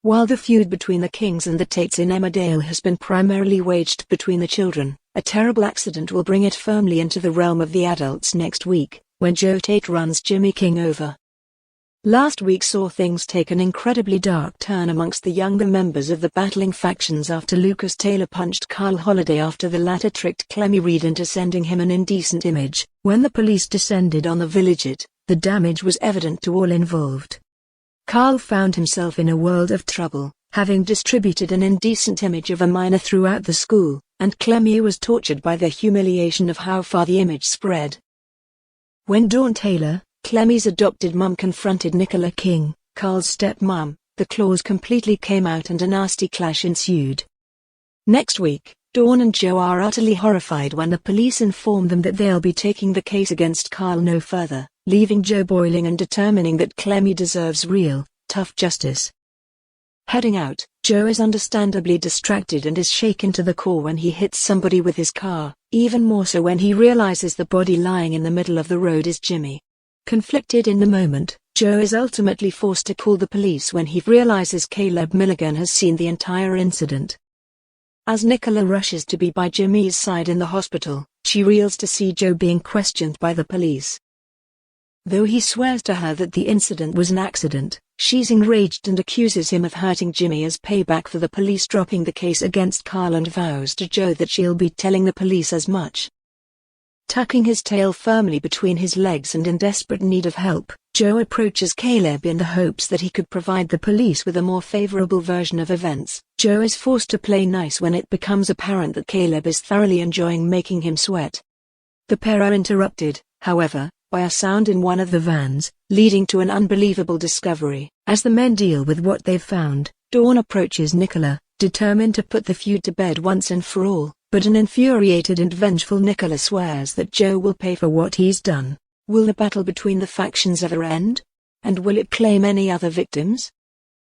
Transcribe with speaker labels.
Speaker 1: While the feud between the Kings and the Tates in Emmerdale has been primarily waged between the children, a terrible accident will bring it firmly into the realm of the adults next week, when Joe Tate runs Jimmy King over. Last week saw things take an incredibly dark turn amongst the younger members of the battling factions after Lucas Taylor punched Carl Holliday after the latter tricked Clemmie Reid into sending him an indecent image. When the police descended on the village, the damage was evident to all involved. Carl found himself in a world of trouble, having distributed an indecent image of a minor throughout the school, and Clemmie was tortured by the humiliation of how far the image spread. When Dawn Taylor, Clemmie's adopted mum, confronted Nicola King, Carl's stepmom, the claws completely came out and a nasty clash ensued. Next week, Dawn and Joe are utterly horrified when the police inform them that they'll be taking the case against Carl no further, leaving Joe boiling and determining that Clemmie deserves real, tough justice. Heading out, Joe is understandably distracted and is shaken to the core when he hits somebody with his car, even more so when he realizes the body lying in the middle of the road is Jimmy. Conflicted in the moment, Joe is ultimately forced to call the police when he realizes Caleb Milligan has seen the entire incident. As Nicola rushes to be by Jimmy's side in the hospital, she reels to see Joe being questioned by the police. Though he swears to her that the incident was an accident, she's enraged and accuses him of hurting Jimmy as payback for the police dropping the case against Carl and vows to Joe that she'll be telling the police as much. Tucking his tail firmly between his legs and in desperate need of help, Joe approaches Caleb in the hopes that he could provide the police with a more favorable version of events. Joe is forced to play nice when it becomes apparent that Caleb is thoroughly enjoying making him sweat. The pair are interrupted, however, by a sound in one of the vans, leading to an unbelievable discovery. As the men deal with what they've found, Dawn approaches Nicola, determined to put the feud to bed once and for all, but an infuriated and vengeful Nicola swears that Joe will pay for what he's done. Will the battle between the factions ever end? And will it claim any other victims?